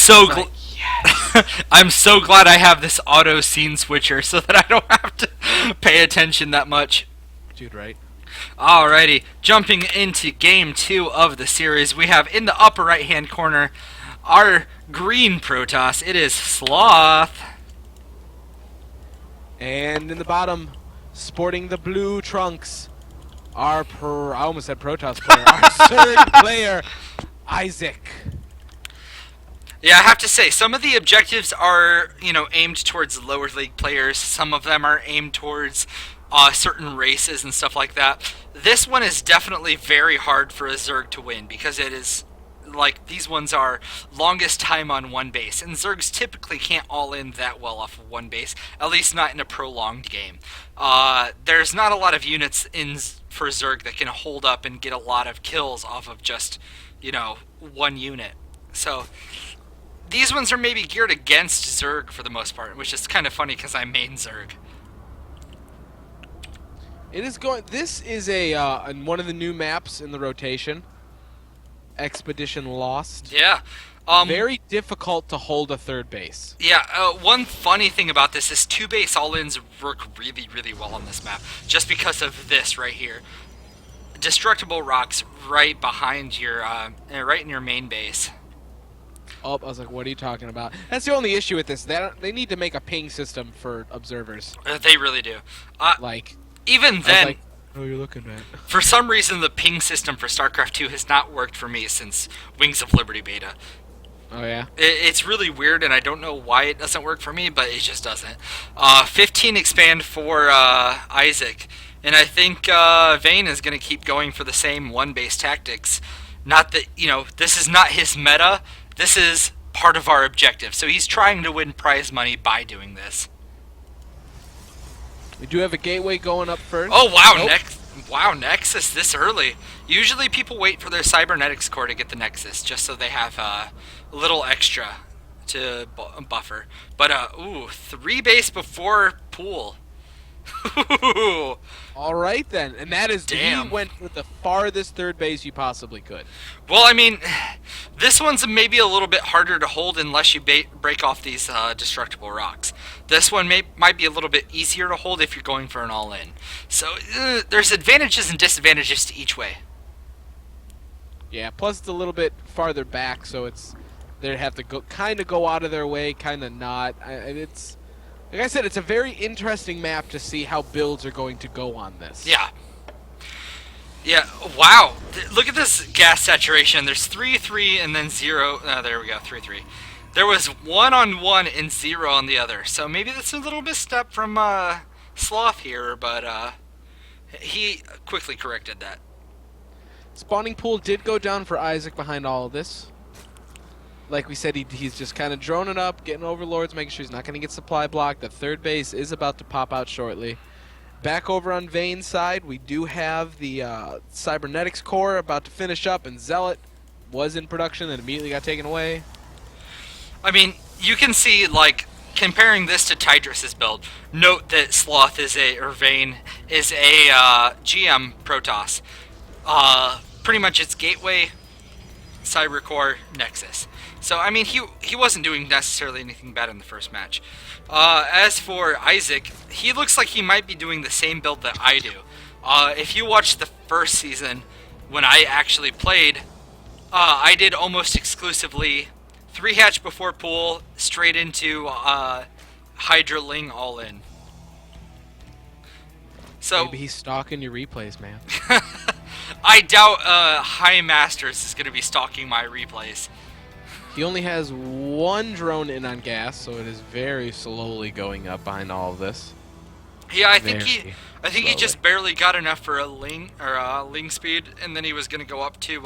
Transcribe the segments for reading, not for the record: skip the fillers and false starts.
so Like, yes. I'm so glad I have this auto scene switcher so that I don't have to pay attention that much. Dude, right? Alrighty, jumping into game 2 of the series, we have in the upper right hand corner our green Protoss. It is Sloth. And in the bottom, sporting the blue trunks, I almost said Protoss player, our third player, Isaac. Yeah, I have to say, some of the objectives are, aimed towards lower league players. Some of them are aimed towards certain races and stuff like that. This one is definitely very hard for a Zerg to win because it is, like, these ones are longest time on one base. And Zergs typically can't all in that well off of one base, at least not in a prolonged game. There's not a lot of units for Zerg that can hold up and get a lot of kills off of just, one unit. So these ones are maybe geared against Zerg for the most part, which is kind of funny because I main Zerg. This is one of the new maps in the rotation. Expedition Lost. Yeah. Very difficult to hold a third base. Yeah, one funny thing about this is 2-base all-ins work really, really well on this map, just because of this right here. Destructible rocks right behind your, right in your main base. Oh, I was like, what are you talking about? That's the only issue with this. They need to make a ping system for observers. They really do. Even I then, was like, oh, you're looking at. for some reason, the ping system for StarCraft 2 has not worked for me since Wings of Liberty beta. Oh, yeah? It's really weird, and I don't know why it doesn't work for me, but it just doesn't. 15 expand for Isaac, and I think Vayne is going to keep going for the same one-base tactics. Not that, this is not his meta. This is part of our objective. So he's trying to win prize money by doing this. We do have a gateway going up first. Oh, wow, Nope. Nexus this early. Usually people wait for their Cybernetics core to get the Nexus, just so they have a little extra to buffer. But, 3 base before pool. All right, then. And that is, Damn. he went with the farthest third base you possibly could. Well, I mean, this one's maybe a little bit harder to hold unless you break off these destructible rocks. This one might be a little bit easier to hold if you're going for an all-in. So there's advantages and disadvantages to each way. Yeah, plus it's a little bit farther back, so they'd have to go out of their way, kind of not. It's like I said, it's a very interesting map to see how builds are going to go on this. Yeah. Yeah, wow. Look at this gas saturation. There's 3-3 and then 0. There we go, 3-3. There was 1 on one and 0 on the other. So maybe that's a little misstep from Sloth here, but he quickly corrected that. Spawning pool did go down for Isaac behind all of this. Like we said, he's just kind of droning up, getting overlords, making sure he's not going to get supply blocked. The third base is about to pop out shortly. Back over on Vayne's side, we do have the Cybernetics core about to finish up, and Zealot was in production and immediately got taken away. I mean, you can see, like, comparing this to Tidris's build, note that Sloth Vayne is a GM Protoss. Pretty much it's Gateway, Cybercore, Nexus. So, I mean, he wasn't doing necessarily anything bad in the first match. As for Isaac, he looks like he might be doing the same build that I do. If you watch the first season, when I actually played, I did almost exclusively 3-hatch before pool, straight into Hydraling all-in. So Maybe he's stalking your replays, man. I doubt High Masters is going to be stalking my replays. He only has 1 drone in on gas, so it is very slowly going up behind all of this. Yeah, I think he slowly. just barely got enough for a ling speed, and then he was going to go up to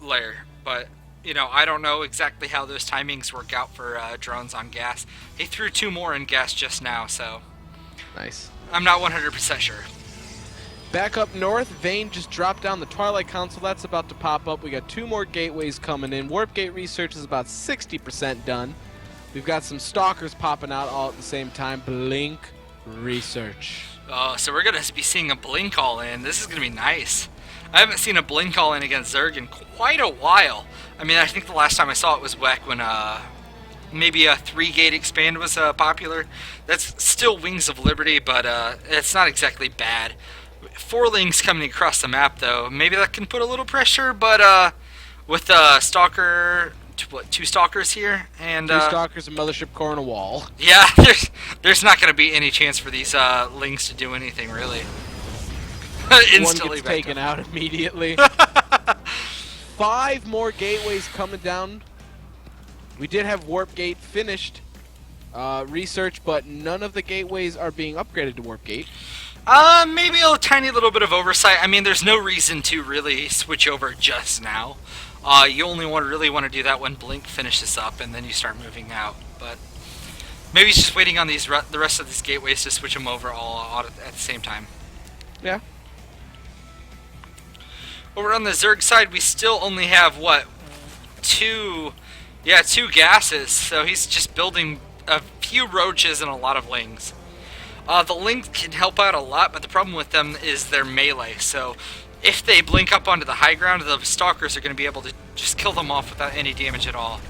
layer. But I don't know exactly how those timings work out for drones on gas. He threw 2 more in gas just now, so Nice. I'm not 100% sure. Back up north, Vayne just dropped down the Twilight Council. That's about to pop up. We got 2 more gateways coming in. Warp Gate research is about 60% done. We've got some stalkers popping out all at the same time. Blink research. So we're going to be seeing a blink all in. This is going to be nice. I haven't seen a blink all in against Zerg in quite a while. I mean, I think the last time I saw it was back when maybe a 3-gate expand was popular. That's still Wings of Liberty, but it's not exactly bad. 4 lings coming across the map, though. Maybe that can put a little pressure, but with Stalker, what, 2 Stalkers here? And 2 Stalkers, a Mothership Core, and a wall. yeah, there's not going to be any chance for these lings to do anything, really. Instantly One gets taken out immediately. 5 more gateways coming down. We did have Warp Gate finished research, but none of the gateways are being upgraded to Warp Gate. Maybe a tiny little bit of oversight. I mean, there's no reason to really switch over just now. You only really want to do that when Blink finishes up, and then you start moving out. But maybe he's just waiting on the rest of these gateways to switch them over all at the same time. Yeah. Over on the Zerg side, we still only have, what, 2 gases. So he's just building a few roaches and a lot of lings. The lings can help out a lot, but the problem with them is their melee. So if they blink up onto the high ground, the Stalkers are going to be able to just kill them off without any damage at all.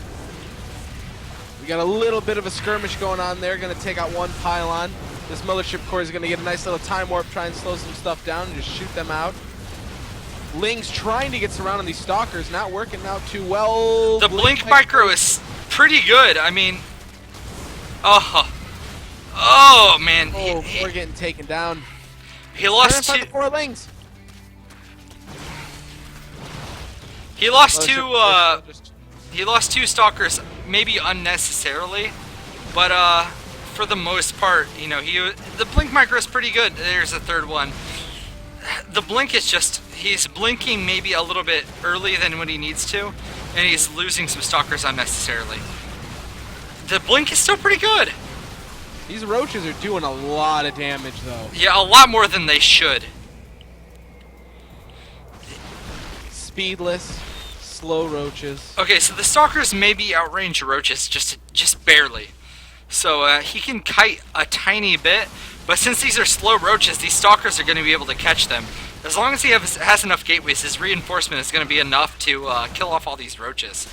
We got a little bit of a skirmish going on there. Going to take out 1 pylon. This Mothership Core is going to get a nice little time warp, try and slow some stuff down, and just shoot them out. Lings trying to get surrounded on these Stalkers, not working out too well. The Blink micro is pretty good. I mean, oh man. Oh, we're getting taken down. He lost 2. 4 Lings. He lost 2. He lost 2 Stalkers, maybe unnecessarily, but for the most part, you know, the Blink micro is pretty good. There's a 3rd one. The Blink is just, he's blinking maybe a little bit early than what he needs to, and he's losing some Stalkers unnecessarily. The Blink is still pretty good. These roaches are doing a lot of damage, though. Yeah, a lot more than they should. Speedless, slow roaches. Okay, so the Stalkers maybe outrange roaches just barely. So he can kite a tiny bit, but since these are slow roaches, these Stalkers are going to be able to catch them. As long as he has enough gateways, his reinforcement is going to be enough to kill off all these roaches.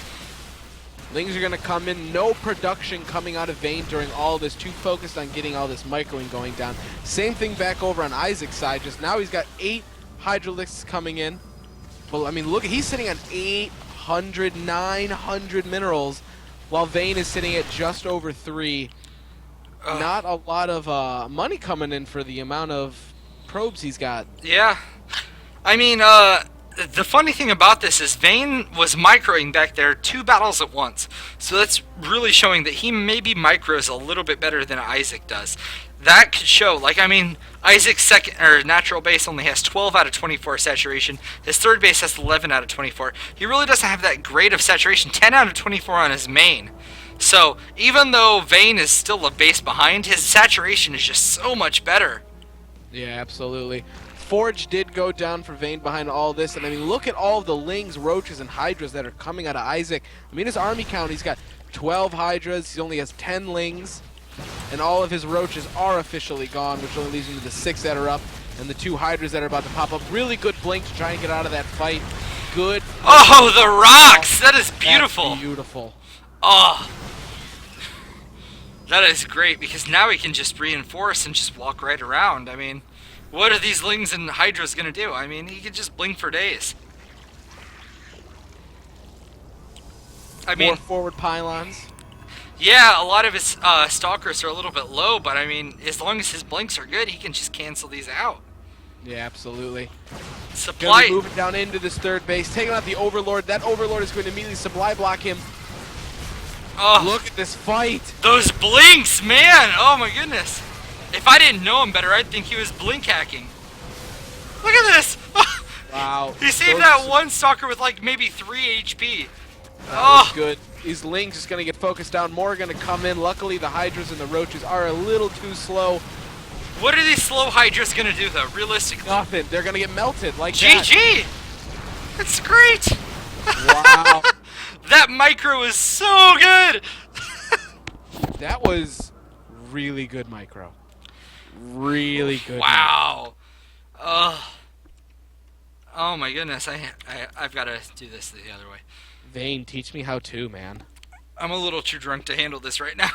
Lings are going to come in. No production coming out of Vayne during all this. Too focused on getting all this microing going down. Same thing back over on Isaac's side. Just now he's got 8 Hydralisks coming in. Well, I mean, look, he's sitting on 800, 900 minerals, while Vayne is sitting at just over 3. Not a lot of money coming in for the amount of probes he's got. Yeah. I mean, the funny thing about this is Vayne was microing back there 2 battles at once. So that's really showing that he maybe micros a little bit better than Isaac does. That could show, like, I mean, Isaac's second or natural base only has 12 out of 24 saturation. His 3rd base has 11 out of 24. He really doesn't have that great of saturation, 10 out of 24 on his main. So even though Vayne is still a base behind, his saturation is just so much better. Yeah, absolutely. Forge did go down for Vayne behind all this, and I mean, look at all of the Lings, Roaches, and Hydras that are coming out of Isaac. I mean, his army count, he's got 12 Hydras, he only has 10 Lings, and all of his Roaches are officially gone, which only leaves him to the 6 that are up, and the 2 Hydras that are about to pop up. Really good blink to try and get out of that fight. Good. Oh, the rocks! That is beautiful. That's beautiful. Oh. That is great, because now he can just reinforce and just walk right around. I mean, what are these Lings and Hydras going to do? I mean, he could just blink for days. I mean, more forward pylons. Yeah, a lot of his Stalkers are a little bit low, but I mean, as long as his blinks are good, he can just cancel these out. Yeah, absolutely. Supply. Moving down into this 3rd base, taking out the Overlord. That Overlord is going to immediately supply block him. Oh, look at this fight. Those blinks, man! Oh my goodness. If I didn't know him better, I'd think he was blink hacking. Look at this! Wow. He saved that one Stalker with like maybe 3 HP. That was good. These Lings just going to get focused down. More are going to come in. Luckily, the Hydras and the Roaches are a little too slow. What are these slow Hydras going to do, though, realistically? Nothing. They're going to get melted like GG! That's great! Wow. That micro is so good! That was really good micro. Really good. Wow. Oh my goodness, I've got to do this the other way. Vayne, teach me how to, man. I'm a little too drunk to handle this right now.